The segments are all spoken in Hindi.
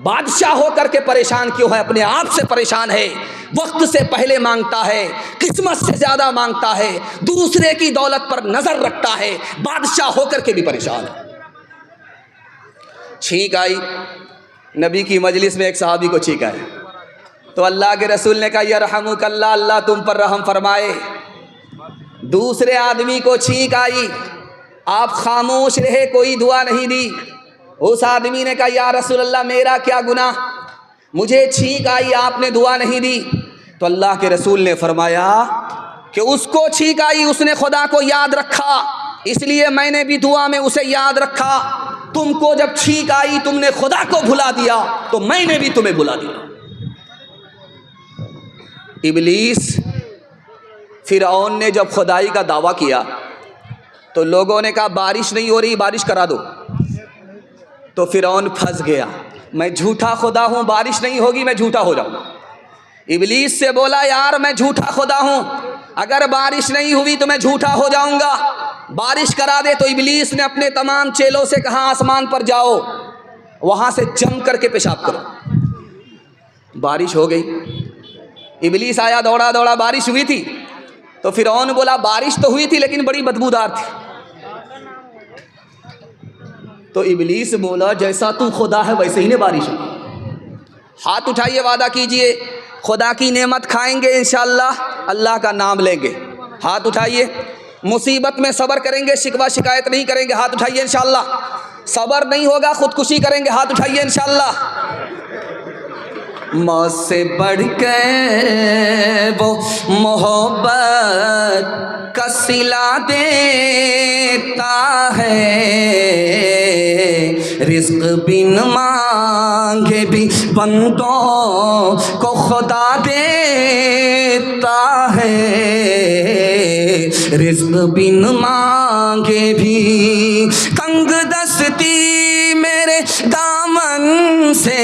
बादशाह होकर के परेशान क्यों है? अपने आप से परेशान है, वक्त से पहले मांगता है, किस्मत से ज़्यादा मांगता है, दूसरे की दौलत पर नज़र रखता है, बादशाह होकर के भी परेशान है। छींक आई, नबी की मजलिस में एक सहाबी को छींक आई तो अल्लाह के रसूल ने कहा यरहमुकल्लाह, अल्लाह तुम पर रहम फरमाए। दूसरे आदमी को छींक आई, आप खामोश रहे, कोई दुआ नहीं दी। उस आदमी ने कहा या रसूल अल्लाह मेरा क्या गुनाह, मुझे छींक आई, आपने दुआ नहीं दी। तो अल्लाह के रसूल ने फरमाया कि उसको छींक आई, उसने खुदा को याद रखा, इसलिए मैंने भी दुआ में उसे याद रखा। तुमको जब छींक आई तुमने खुदा को भुला दिया तो मैंने भी तुम्हें भुला दिया। इब्लीस फिरौन ने जब खुदाई का दावा किया तो लोगों ने कहा बारिश नहीं हो रही, बारिश करा दो। तो फिरौन फंस गया, मैं झूठा खुदा हूँ, बारिश नहीं होगी, मैं झूठा हो जाऊँगा। इब्लीस से बोला यार मैं झूठा खुदा हूँ, अगर बारिश नहीं हुई तो मैं झूठा हो जाऊँगा, बारिश करा दे। तो इब्लीस ने अपने तमाम चेलों से कहा आसमान पर जाओ, वहाँ से जम करके पेशाब करो। बारिश हो गई, इब्लीस आया दौड़ा दौड़ा, बारिश हुई थी। तो फिरौन बोला बारिश तो हुई थी लेकिन बड़ी बदबूदार थी। तो इब्लीस बोला जैसा तू खुदा है वैसे ही ने बारिश हो। हाथ उठाइए, वादा कीजिए खुदा की नेमत खाएंगे इंशाअल्लाह, अल्लाह का नाम लेंगे। हाथ उठाइए, मुसीबत में सब्र करेंगे, शिकवा शिकायत नहीं करेंगे। हाथ उठाइए इंशाअल्लाह। सब्र नहीं होगा खुदकुशी करेंगे। हाथ उठाइए इंशाअल्लाह। मौत से बढ़ के वो मोहब्बत का सिला देता है, रिज़्क़ बिन मांगे भी बंदों को खुदा देता है, रिज़्क़ बिन मांगे भी। तंग दस्ती मेरे दामन से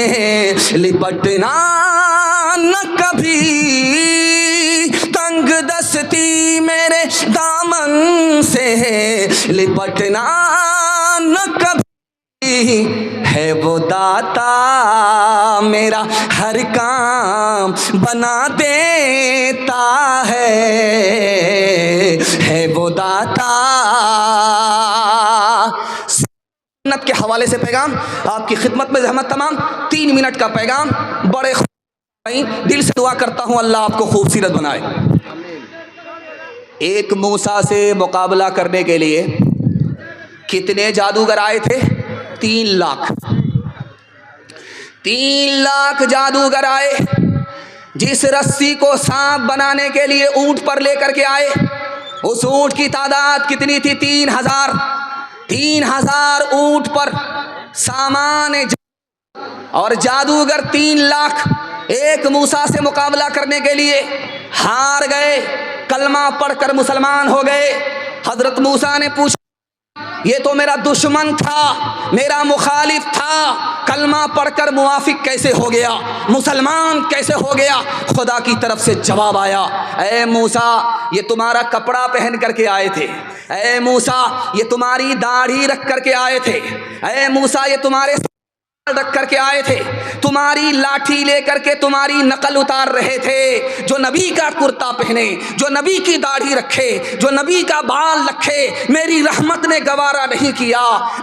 लिपटना न कभी, तंग दस्ती मेरे दामन से लिपटना न कभी, है वो दाता मेरा हर काम बना देता है वो दाता। जन्नत के हवाले से पैगाम आपकी खिदमत में रहमत तमाम। 3 मिनट का पैगाम, बड़े दिल से दुआ करता हूँ अल्लाह आपको खूबसूरत बनाए। एक मूसा से मुकाबला करने के लिए कितने जादूगर आए थे? 3 लाख। 3 लाख जादूगर आए। जिस रस्सी को सांप बनाने के लिए ऊंट पर लेकर के आए, उस ऊंट की तादाद कितनी थी? 3000। 3000 ऊंट पर सामान और जादूगर 3 लाख। एक मूसा से मुकाबला करने के लिए हार गए, कलमा पढ़कर मुसलमान हो गए। हजरत मूसा ने पूछा ये तो मेरा दुश्मन था, मेरा मुखालिफ था, कलमा पढ़कर मुआफिक कैसे हो गया, मुसलमान कैसे हो गया? खुदा की तरफ से जवाब आया, ऐ मूसा ये तुम्हारा कपड़ा पहन करके आए थे, ऐ मूसा ये तुम्हारी दाढ़ी रख करके आए थे, ऐ मूसा ये तुम्हारे रख करके आए थे, तुम्हारी लाठी लेकर के तुम्हारी नकल उतार रहे थे। जो नबी का कुर्ता पहने, जो नबी की दाढ़ी रखे, जो नबी का बाल रखे, मेरी रहमत ने गवारा नहीं किया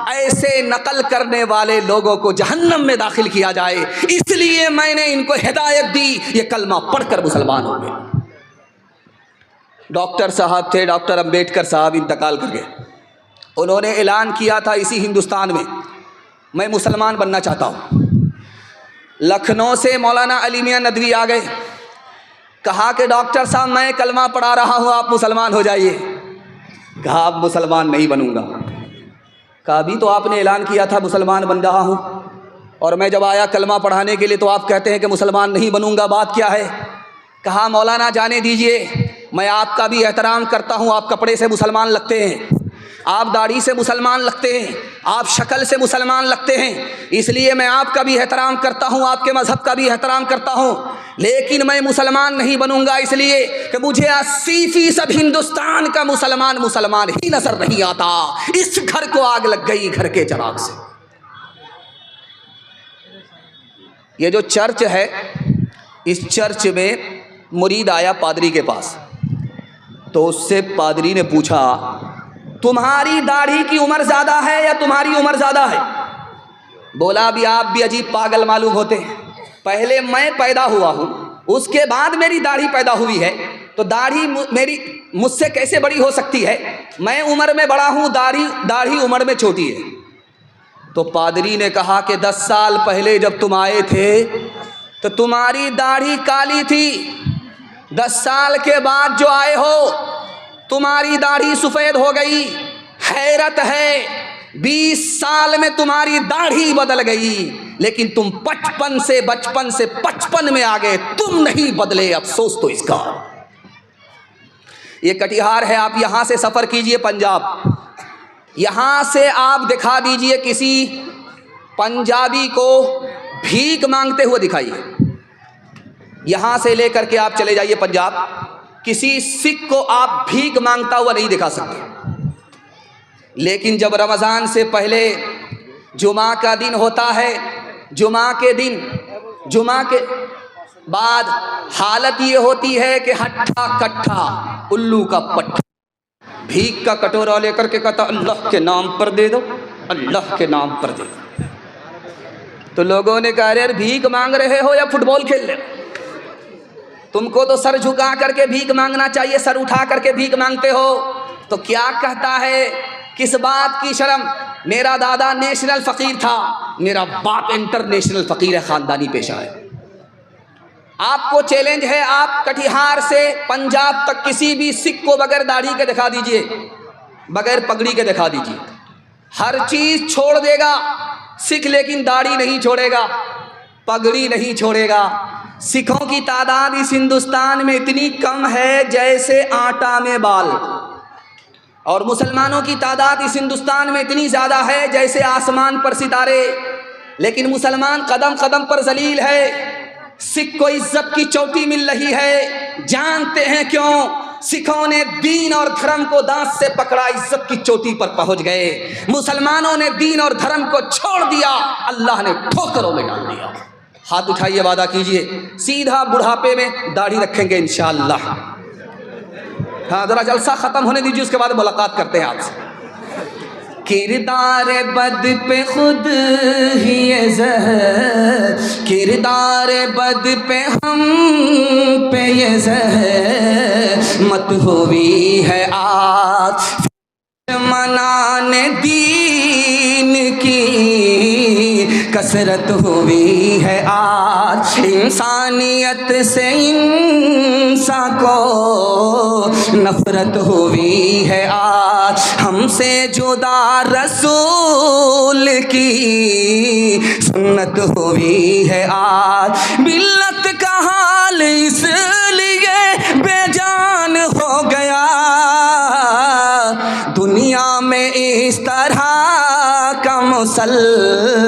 ऐसे नकल करने वाले लोगों को जहन्नम में दाखिल किया जाए, इसलिए मैंने इनको हिदायत दी, ये कलमा पढ़कर मुसलमान हो गए। डॉक्टर साहब थे, डॉक्टर अंबेडकर साहब इंतकाल कर गए। उन्होंने ऐलान किया था इसी हिंदुस्तान में, मैं मुसलमान बनना चाहता हूँ। लखनऊ से मौलाना अली मियां नदवी आ गए, कहा कि डॉक्टर साहब मैं कलमा पढ़ा रहा हूँ, आप मुसलमान हो जाइए। कहा आप मुसलमान नहीं बनूंगा। कहा अभी तो आपने ऐलान किया था मुसलमान बन रहा हूँ, और मैं जब आया कलमा पढ़ाने के लिए तो आप कहते हैं कि मुसलमान नहीं बनूंगा, बात क्या है? कहा मौलाना जाने दीजिए, मैं आपका भी एहतराम करता हूँ, आप कपड़े से मुसलमान लगते हैं, आप दाढ़ी से मुसलमान लगते हैं, आप शक्ल से मुसलमान लगते हैं, इसलिए मैं आपका भी एहतराम करता हूँ, आपके मज़हब का भी एहतराम करता हूँ, लेकिन मैं मुसलमान नहीं बनूंगा इसलिए कि मुझे 80% हिंदुस्तान का मुसलमान मुसलमान ही नजर नहीं आता। इस घर को आग लग गई घर के चराग से। ये जो चर्च है, इस चर्च में मुरीद आया पादरी के पास, तो उससे पादरी ने पूछा, तुम्हारी दाढ़ी की उम्र ज़्यादा है या तुम्हारी उम्र ज़्यादा है? बोला, अभी आप भी अजीब पागल मालूम होते हैं, पहले मैं पैदा हुआ हूँ, उसके बाद मेरी दाढ़ी पैदा हुई है, तो दाढ़ी मेरी मुझसे कैसे बड़ी हो सकती है? मैं उम्र में बड़ा हूँ, दाढ़ी उम्र में छोटी है। तो पादरी ने कहा कि 10 साल पहले जब तुम आए थे तो तुम्हारी दाढ़ी काली थी, 10 साल के बाद जो आए हो तुम्हारी दाढ़ी सफ़ेद हो गई। हैरत है, 20 साल में तुम्हारी दाढ़ी बदल गई, लेकिन तुम बचपन से 55 में आ गए, तुम नहीं बदले। अफसोस तो इसका। ये कटिहार है, आप यहाँ से सफ़र कीजिए पंजाब, यहाँ से आप दिखा दीजिए किसी पंजाबी को भीख मांगते हुए दिखाइए। यहाँ से लेकर के आप चले जाइए पंजाब, किसी सिख को आप भीख मांगता हुआ नहीं दिखा सकते। लेकिन जब रमज़ान से पहले जुमा का दिन होता है, जुमा के बाद हालत ये होती है कि हट्ठा कट्ठा उल्लू का पट्टा, भीख का कटोरा लेकर के कहता, अल्लाह के नाम पर दे दो, अल्लाह के नाम पर दे दो। तो लोगों ने कहा, अरे भीख मांग रहे हो या फुटबॉल खेल रहे हो? तुमको तो सर झुका करके भीख मांगना चाहिए, सर उठा करके भीख मांगते हो। तो क्या कहता है, किस बात की शर्म? मेरा दादा नेशनल फ़कीर था, मेरा बाप इंटरनेशनल फ़कीर है, ख़ानदानी पेशा है। आपको चैलेंज है, आप कटिहार से पंजाब तक किसी भी सिख को बगैर दाढ़ी के दिखा दीजिए, बगैर पगड़ी के दिखा दीजिए, हर चीज़ छोड़ देगा सिख, लेकिन दाढ़ी नहीं छोड़ेगा, पगड़ी नहीं छोड़ेगा। सिखों की तादाद इस हिंदुस्तान में इतनी कम है जैसे आटा में बाल, और मुसलमानों की तादाद इस हिंदुस्तान में इतनी ज़्यादा है जैसे आसमान पर सितारे। लेकिन मुसलमान कदम कदम पर जलील है, सिख को इज्जत की चोटी मिल रही है। जानते हैं क्यों? सिखों ने दीन और धर्म को दांत से पकड़ा, इज्जत की चोटी पर पहुंच गए। मुसलमानों ने दीन और धर्म को छोड़ दिया, अल्लाह ने ठोकरों में डाल दिया। हाथ उठाइए, वादा कीजिए, सीधा बुढ़ापे में दाढ़ी रखेंगे इंशाअल्लाह। हाँ, जरा जलसा खत्म होने दीजिए, उसके बाद मुलाकात करते हैं आपसे। किरदार बद पे खुद ही ज़हर, किरदार बद पे हम पे ये ज़हर मत हुई है आज, मनाने दीन की कसरत हुई है आज। इंसानियत से इंसान को नफरत हुई है आज, हमसे जुदा रसूल की सुन्नत हुई है आज। मिल्लत का हाल इसलिए बेजान हो गया, दुनिया में इस तरह का मुसलमान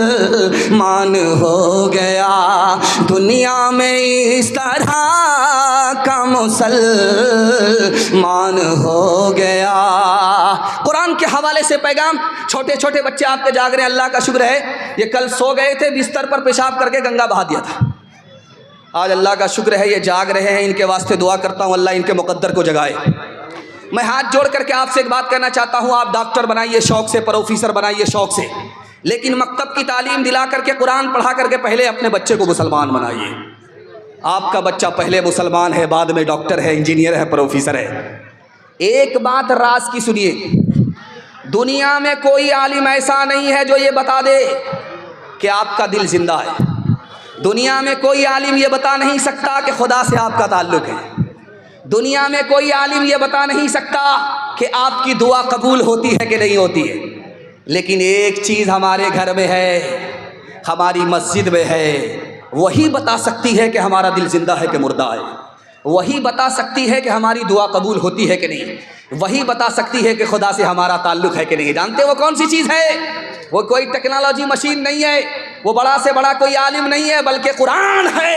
हो गया, दुनिया में इस तरह का मुसलमान हो गया। कुरान के हवाले से पैगाम, छोटे छोटे बच्चे आपके जाग रहे हैं, अल्लाह का शुक्र है। ये कल सो गए थे, बिस्तर पर पेशाब करके गंगा बहा दिया था, आज अल्लाह का शुक्र है ये जाग रहे हैं। इनके वास्ते दुआ करता हूँ, अल्लाह इनके मुकद्दर को जगाए। मैं हाथ जोड़ करके आपसे एक बात कहना चाहता हूँ, आप डॉक्टर बनाइए शौक़ से, प्रोफेसर बनाइए शौक़ से, लेकिन मकतब की तालीम दिला करके, कुरान पढ़ा करके पहले अपने बच्चे को मुसलमान बनाइए। आपका बच्चा पहले मुसलमान है, बाद में डॉक्टर है, इंजीनियर है, प्रोफेसर है। एक बात राज की सुनिए, दुनिया में कोई आलिम ऐसा नहीं है जो ये बता दे कि आपका दिल जिंदा है। दुनिया में कोई आलिम ये बता नहीं सकता कि खुदा से आपका ताल्लुक़ है। दुनिया में कोई आलिम ये बता नहीं सकता कि आपकी दुआ कबूल होती है कि नहीं होती है। लेकिन एक चीज़ हमारे घर में है, हमारी मस्जिद में है, वही बता सकती है कि हमारा दिल जिंदा है कि मुर्दा है। वही बता सकती है कि हमारी दुआ कबूल होती है कि नहीं। वही बता सकती है कि खुदा से हमारा ताल्लुक़ है कि नहीं। जानते वो कौन सी चीज़ है? वो कोई टेक्नोलॉजी मशीन नहीं है, वो बड़ा से बड़ा कोई आलिम नहीं है, बल्कि कुरान है।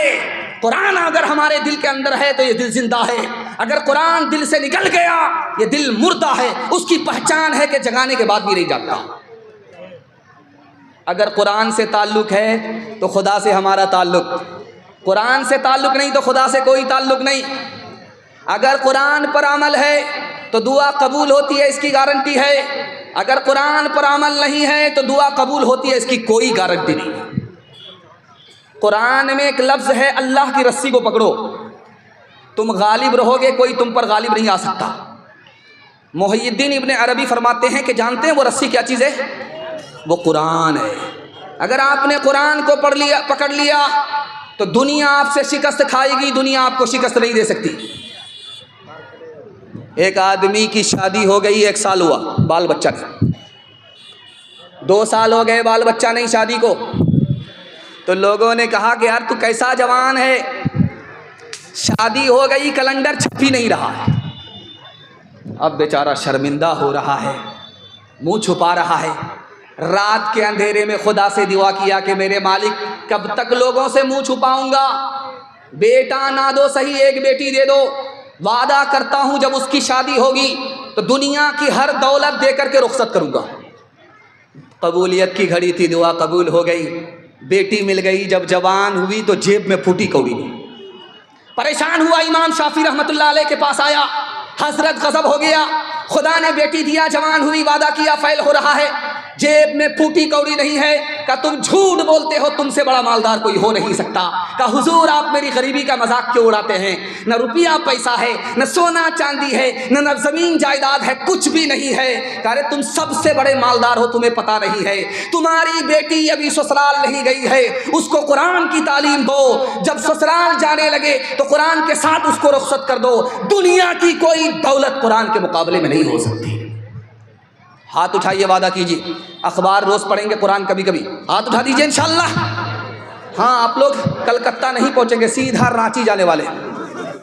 कुरान अगर हमारे दिल के अंदर है तो ये दिल जिंदा है। अगर कुरान दिल से निकल गया, ये दिल मुर्दा है। उसकी पहचान है कि जगाने के बाद भी नहीं जागता। अगर कुरान से ताल्लुक़ है तो खुदा से हमारा ताल्लुक़, कुरान से ताल्लुक़ नहीं तो खुदा से कोई ताल्लुक़ नहीं। अगर कुरान पर अमल है तो दुआ कबूल होती है, इसकी गारंटी है। अगर कुरान पर अमल नहीं है तो दुआ कबूल होती है, इसकी कोई गारंटी नहीं। कुरान में एक लफ्ज़ है, अल्लाह की रस्सी को पकड़ो, तुम गालिब रहोगे, कोई तुम पर गालिब नहीं आ सकता। मुहिद्दीन इब्न अरबी फरमाते हैं कि जानते हैं वो रस्सी क्या चीज़ है? वो कुरान है। अगर आपने कुरान को पकड़ लिया तो दुनिया आपसे शिकस्त खाएगी, दुनिया आपको शिकस्त नहीं दे सकती। एक आदमी की शादी हो गई, 1 साल हुआ, बाल बच्चा नहीं, 2 साल हो गए, बाल बच्चा नहीं शादी को। तो लोगों ने कहा कि यार तू कैसा जवान है, शादी हो गई, कैलेंडर छप ही नहीं रहा है। अब बेचारा शर्मिंदा हो रहा है, मुंह छुपा रहा है। रात के अंधेरे में खुदा से दुआ किया कि मेरे मालिक कब तक लोगों से मुंह छुपाऊंगा, बेटा ना दो सही, एक बेटी दे दो, वादा करता हूं जब उसकी शादी होगी तो दुनिया की हर दौलत देकर के रुखसत करूंगा। कबूलियत की घड़ी थी, दुआ कबूल हो गई, बेटी मिल गई। जब जवान हुई तो जेब में फूटी कौड़ी नहीं। परेशान हुआ, इमाम शाफी रहमतुल्लाह अलैह के पास आया, हजरत गजब हो गया, खुदा ने बेटी दिया, जवान हुई, वादा किया, फैल हो रहा है, जेब में फूटी कौड़ी नहीं है। का तुम झूठ बोलते हो, तुमसे बड़ा मालदार कोई हो नहीं सकता। का हुजूर आप मेरी गरीबी का मजाक क्यों उड़ाते हैं? न रुपया पैसा है, न सोना चांदी है, न जमीन जायदाद है, कुछ भी नहीं है। अरे तुम सबसे बड़े मालदार हो, तुम्हें पता नहीं है। तुम्हारी बेटी अभी ससुराल नहीं गई है, उसको कुरान की तालीम दो, जब ससुराल जाने लगे तो कुरान के साथ उसको रुखसत कर दो। दुनिया की कोई दौलत कुरान के मुकाबले में नहीं हो सकती। हाथ उठाइए, वादा कीजिए, अखबार रोज पढ़ेंगे, कुरान कभी कभी, हाथ उठा दीजिए इंशाअल्लाह। हाँ, आप लोग कलकत्ता नहीं पहुंचेंगे, सीधा रांची जाने वाले।